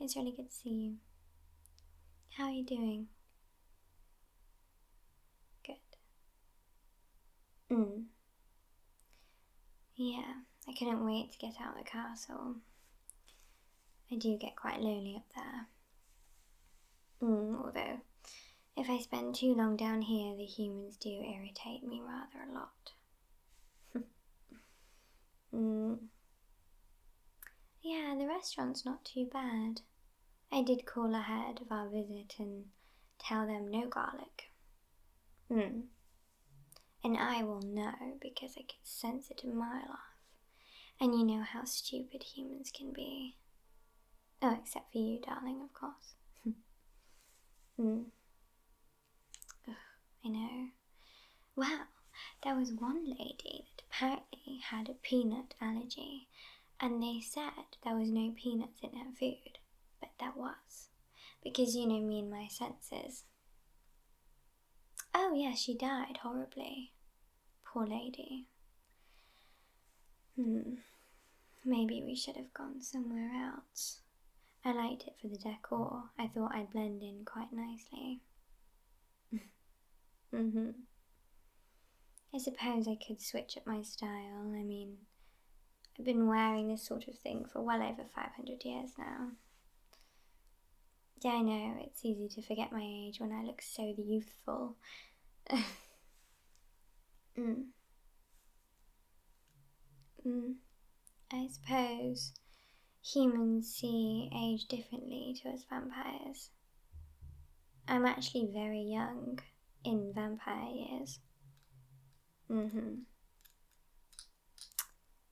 It's really good to see you. How are you doing? Good. Yeah, I couldn't wait to get out of the castle. I do get quite lonely up there. Although, if I spend too long down here, the humans do irritate me rather a lot. Yeah, the restaurant's not too bad. I did call ahead of our visit and tell them no garlic. And I will know because I can sense it a mile off. And you know how stupid humans can be. Oh, except for you, darling, of course. Ugh, I know. Well, there was one lady that apparently had a peanut allergy, and they said there was no peanuts in her food, but there was. Because you know me and my senses. Oh yeah, she died horribly. Poor lady. Maybe we should have gone somewhere else. I liked it for the decor. I thought I'd blend in quite nicely. I suppose I could switch up my style. I mean, I've been wearing this sort of thing for well over 500 years now. Yeah, I know, it's easy to forget my age when I look so youthful. I suppose humans see age differently to us vampires. I'm actually very young in vampire years.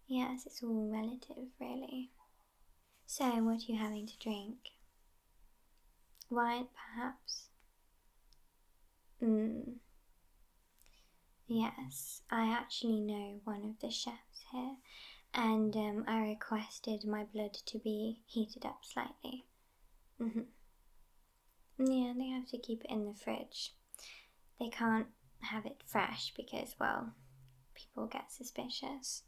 Yes, it's all relative, really. So, what are you having to drink? Wine, perhaps? Yes, I actually know one of the chefs here, and I requested my blood to be heated up slightly. Yeah, they have to keep it in the fridge. They can't have it fresh because, well, people get suspicious.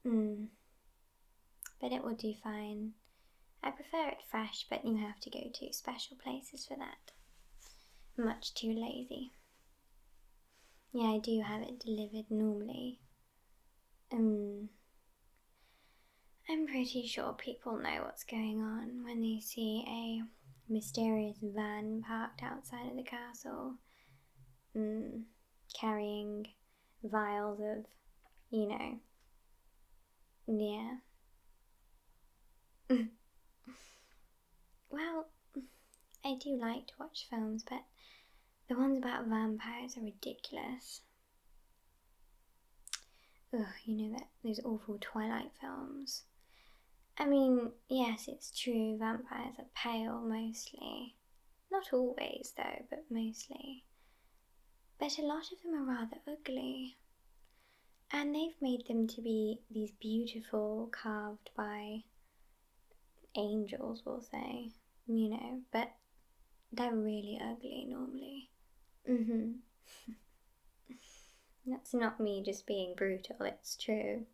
But it will do fine. I prefer it fresh, but you have to go to special places for that. Much too lazy. Yeah, I do have it delivered normally. I'm pretty sure people know what's going on when they see a mysterious van parked outside of the castle, carrying vials of, you know, yeah. Well, I do like to watch films, but the ones about vampires are ridiculous. Ugh, you know that those awful Twilight films. I mean, yes, it's true, vampires are pale mostly. Not always, though, but mostly. But a lot of them are rather ugly. And they've made them to be these beautiful, carved by angels, we'll say, you know, but they're really ugly normally. That's not me just being brutal, it's true.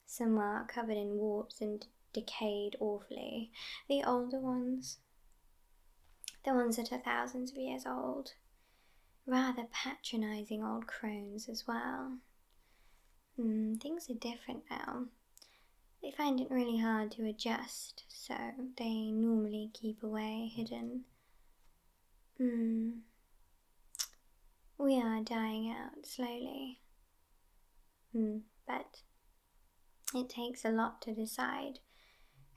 Some are covered in warts and decayed awfully. The older ones, the ones that are thousands of years old, rather patronising old crones as well. Things are different now. They find it really hard to adjust, so they normally keep away hidden. We are dying out slowly. But it takes a lot to decide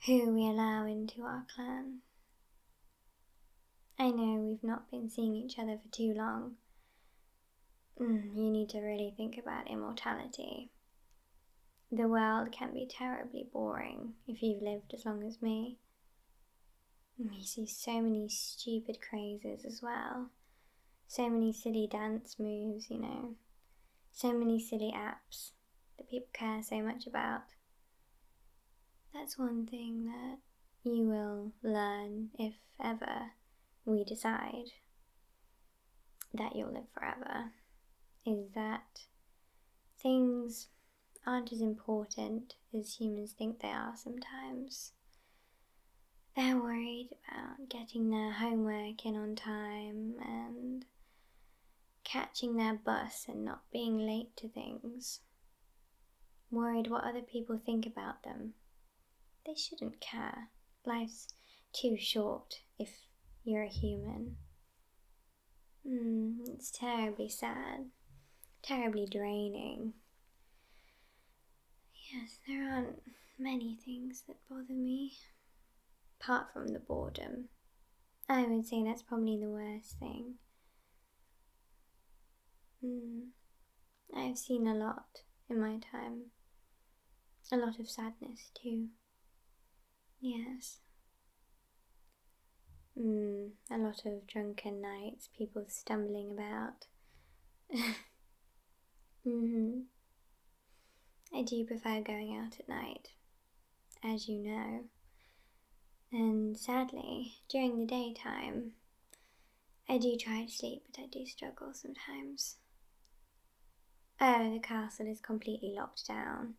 who we allow into our clan. I know we've not been seeing each other for too long. You need to really think about immortality. The world can be terribly boring if you've lived as long as me. You see so many stupid crazes as well. So many silly dance moves, you know. So many silly apps that people care so much about. That's one thing that you will learn if ever we decide that you'll live forever, is that things aren't as important as humans think they are sometimes. They're worried about getting their homework in on time and catching their bus and not being late to things. Worried what other people think about them. They shouldn't care. Life's too short if you're a human. It's terribly sad. Terribly draining. Yes, there aren't many things that bother me. Apart from the boredom. I would say that's probably the worst thing. I've seen a lot in my time. A lot of sadness too. Yes. A lot of drunken nights, people stumbling about. I do prefer going out at night, as you know. And sadly, during the daytime, I do try to sleep, but I do struggle sometimes. Oh, the castle is completely locked down.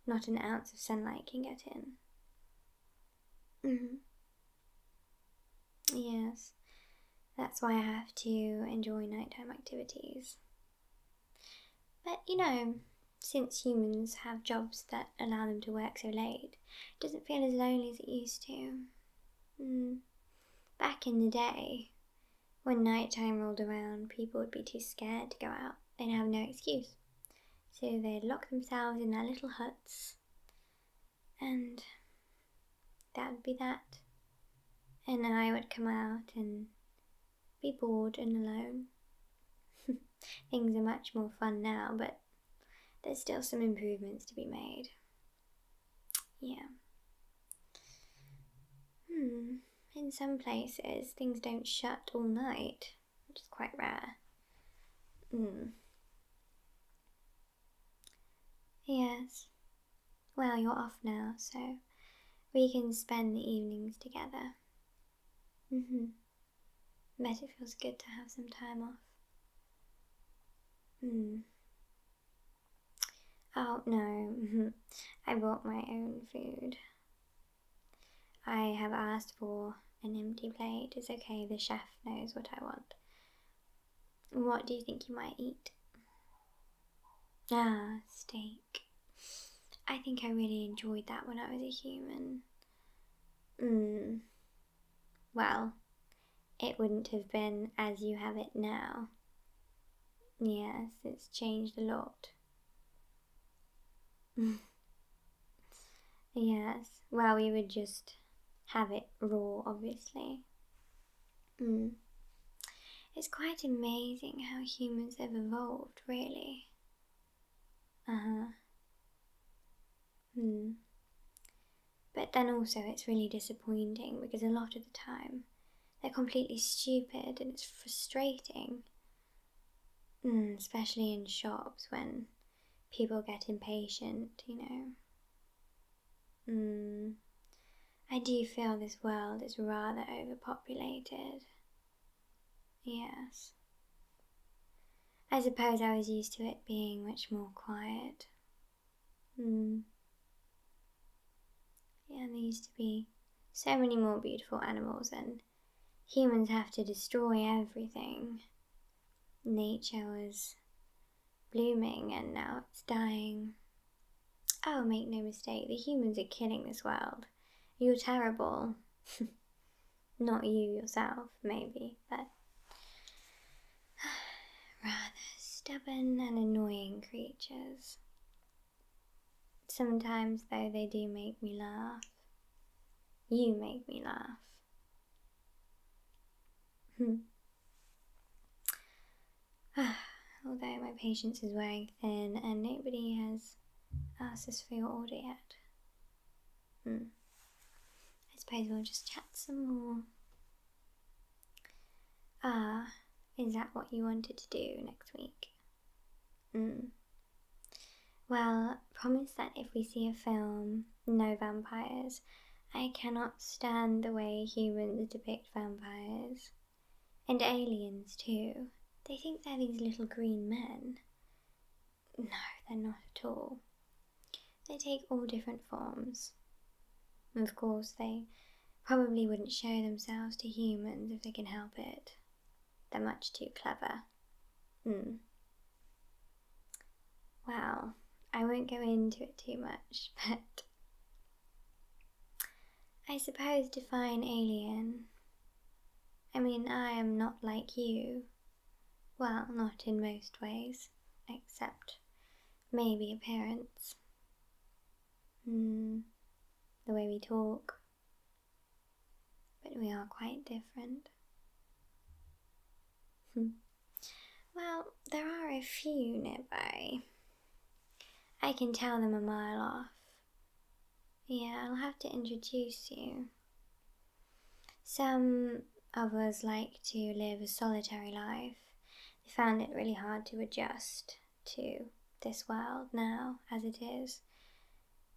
Not an ounce of sunlight can get in. Yes, that's why I have to enjoy nighttime activities. But since humans have jobs that allow them to work so late, it doesn't feel as lonely as it used to. Back in the day, when nighttime rolled around, people would be too scared to go out. They'd have no excuse. So they'd lock themselves in their little huts, and that would be that. And I would come out and be bored and alone. Things are much more fun now, but there's still some improvements to be made. Yeah. In some places, things don't shut all night, which is quite rare. Yes. Well, you're off now, so we can spend the evenings together. Bet it feels good to have some time off. Oh, no. I brought my own food. I have asked for an empty plate. It's okay, the chef knows what I want. What do you think you might eat? Ah, steak. I think I really enjoyed that when I was a human. Well, it wouldn't have been as you have it now. Yes, it's changed a lot. Yes, well, we would just have it raw, obviously. It's quite amazing how humans have evolved, really. But then also it's really disappointing because a lot of the time they're completely stupid and it's frustrating. Especially in shops when people get impatient, I do feel this world is rather overpopulated. Yes. I suppose I was used to it being much more quiet. Yeah, there used to be so many more beautiful animals, and humans have to destroy everything. Nature was blooming and now it's dying. Oh, make no mistake, the humans are killing this world. You're terrible. Not you yourself, maybe, but rather stubborn and annoying creatures. Sometimes, though, they do make me laugh. You make me laugh. Although my patience is wearing thin and nobody has asked us for your order yet. I suppose we'll just chat some more. Is that what you wanted to do next week? Well, promise that if we see a film, no vampires. I cannot stand the way humans depict vampires. And aliens too. They think they're these little green men. No, they're not at all. They take all different forms. Of course, they probably wouldn't show themselves to humans if they can help it. They're much too clever. Well, I won't go into it too much, but I suppose define alien. I mean, I am not like you. Well, not in most ways, except maybe appearance. The way we talk. But we are quite different. Well, there are a few nearby. I can tell them a mile off. Yeah, I'll have to introduce you. Some of us like to live a solitary life. They found it really hard to adjust to this world now as it is.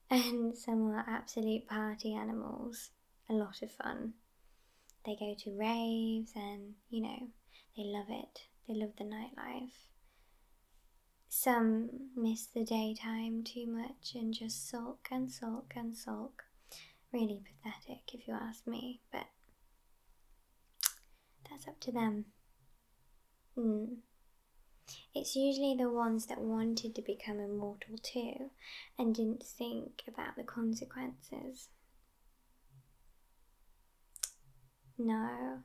And some are absolute party animals. A lot of fun. They go to raves and, they love it. They love the nightlife. Some miss the daytime too much and just sulk and sulk and sulk. Really pathetic if you ask me, but that's up to them. It's usually the ones that wanted to become immortal too and didn't think about the consequences. No,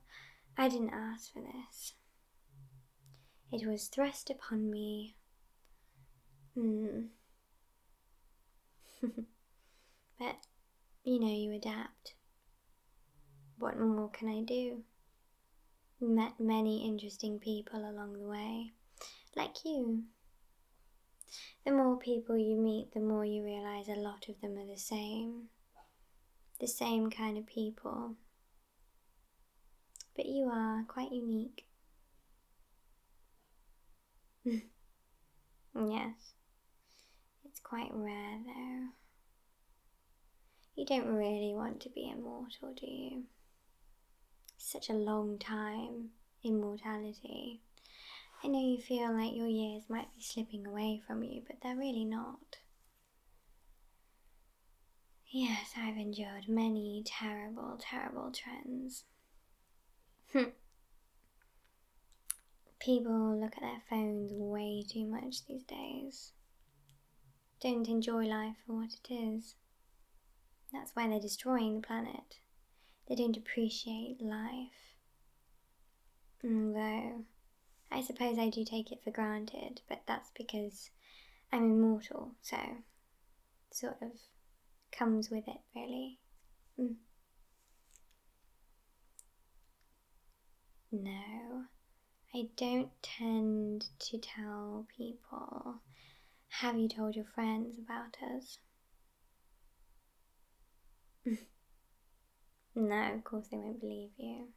I didn't ask for this. It was thrust upon me. But, you adapt. What more can I do? Met many interesting people along the way, like you. The more people you meet, the more you realize a lot of them are the same kind of people. But you are quite unique. Yes, it's quite rare though. You don't really want to be immortal, do you? Such a long time, immortality. I know you feel like your years might be slipping away from you, but they're really not. Yes, I've endured many terrible, terrible trends. People look at their phones way too much these days. Don't enjoy life for what it is. That's why they're destroying the planet. They don't appreciate life. Although, I suppose I do take it for granted, but that's because I'm immortal, so sort of comes with it, really. No, I don't tend to tell people. Have you told your friends about us? No, of course they won't believe you.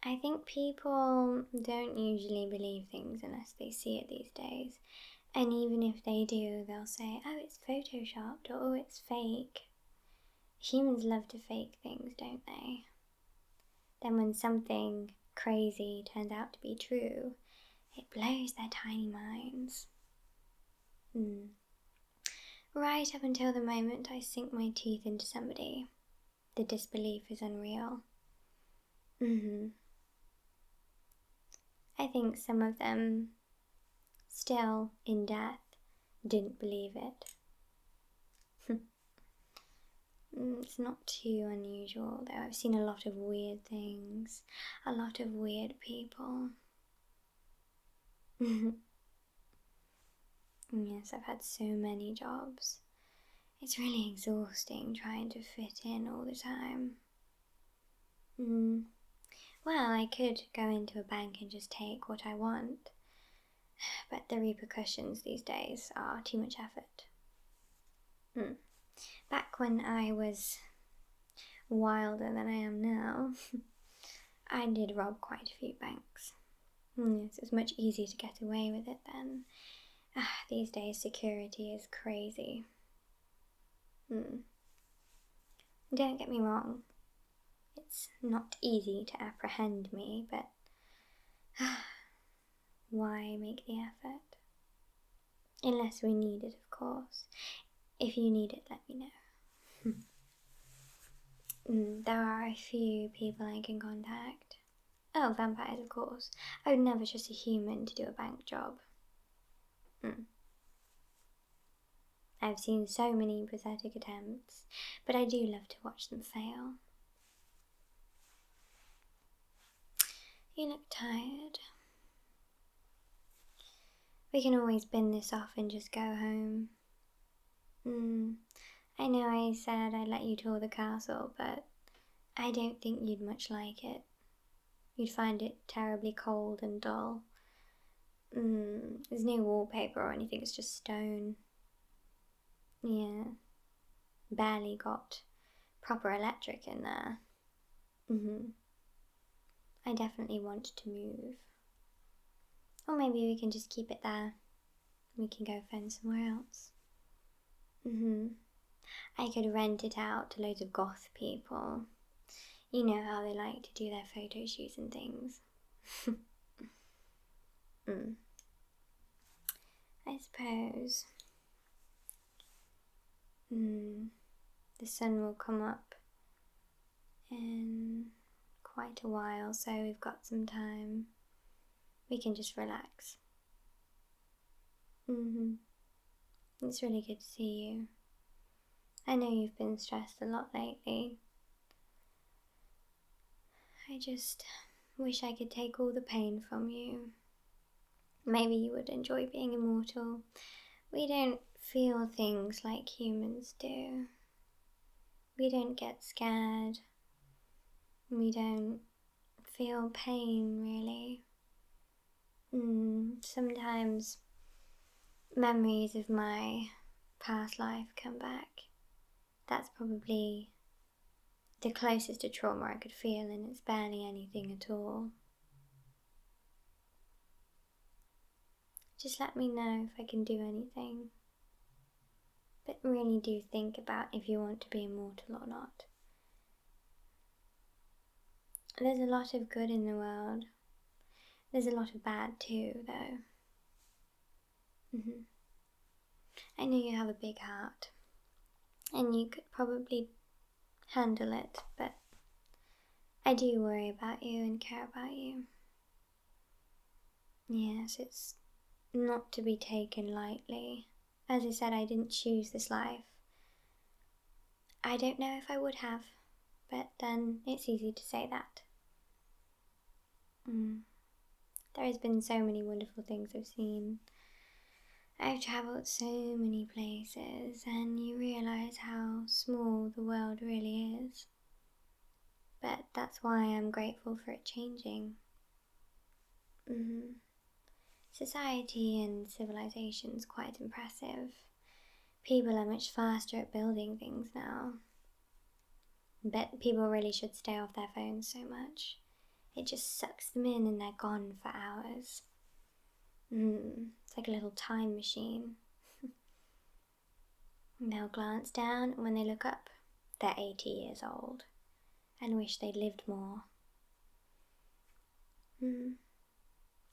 I think people don't usually believe things unless they see it these days. And even if they do, they'll say, oh, it's photoshopped, or oh, it's fake. Humans love to fake things, don't they? Then when something crazy turns out to be true, it blows their tiny minds. Right up until the moment I sink my teeth into somebody, the disbelief is unreal. I think some of them, still in death, didn't believe it. It's not too unusual though. I've seen a lot of weird things, a lot of weird people. Yes, I've had so many jobs. It's really exhausting trying to fit in all the time. Well, I could go into a bank and just take what I want, but the repercussions these days are too much effort. Back when I was wilder than I am now, I did rob quite a few banks. Yes, it was much easier to get away with it then. These days security is crazy. Don't get me wrong, it's not easy to apprehend me, but why make the effort? Unless we need it, of course. If you need it, let me know. There are a few people I can contact. Oh, vampires, of course. I would never trust a human to do a bank job. I've seen so many pathetic attempts, but I do love to watch them fail. You look tired. We can always bin this off and just go home. I know I said I'd let you tour the castle, but I don't think you'd much like it. You'd find it terribly cold and dull. There's no wallpaper or anything, it's just stone. Yeah, barely got proper electric in there. I definitely want to move. Or maybe we can just keep it there. We can go find somewhere else. I could rent it out to loads of goth people. You know how they like to do their photo shoots and things. I suppose. The sun will come up in quite a while, so we've got some time. We can just relax. It's really good to see you. I know you've been stressed a lot lately. I just wish I could take all the pain from you. Maybe you would enjoy being immortal. We don't feel things like humans do. We don't get scared. We don't feel pain, really. Sometimes memories of my past life come back. That's probably the closest to trauma I could feel, and it's barely anything at all. Just let me know if I can do anything. But really do think about if you want to be immortal or not. There's a lot of good in the world. There's a lot of bad too, though. I know you have a big heart, and you could probably handle it, but I do worry about you and care about you. Yes, it's not to be taken lightly. As I said, I didn't choose this life. I don't know if I would have, but then it's easy to say that. There has been so many wonderful things I've seen. I've travelled so many places, and you realise how small the world really is. But that's why I'm grateful for it changing. Society and civilization's quite impressive. People are much faster at building things now. But people really should stay off their phones so much. It just sucks them in and they're gone for hours. It's like a little time machine. They'll glance down, and when they look up, they're 80 years old and wish they'd lived more.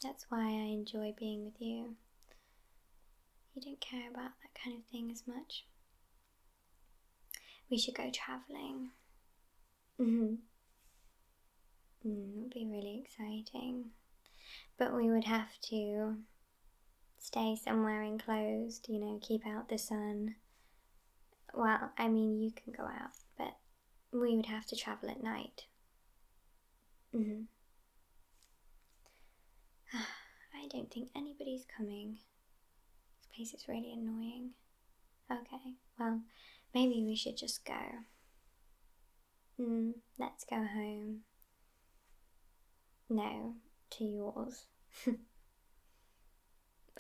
That's why I enjoy being with you. You don't care about that kind of thing as much. We should go travelling. It would be really exciting. But we would have to stay somewhere enclosed, keep out the sun. Well, I mean, you can go out, but we would have to travel at night. I don't think anybody's coming. This place is really annoying. Okay, well, maybe we should just go. Let's go home. No, to yours.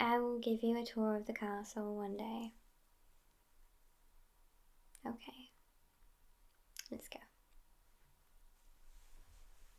I will give you a tour of the castle one day. Okay, let's go.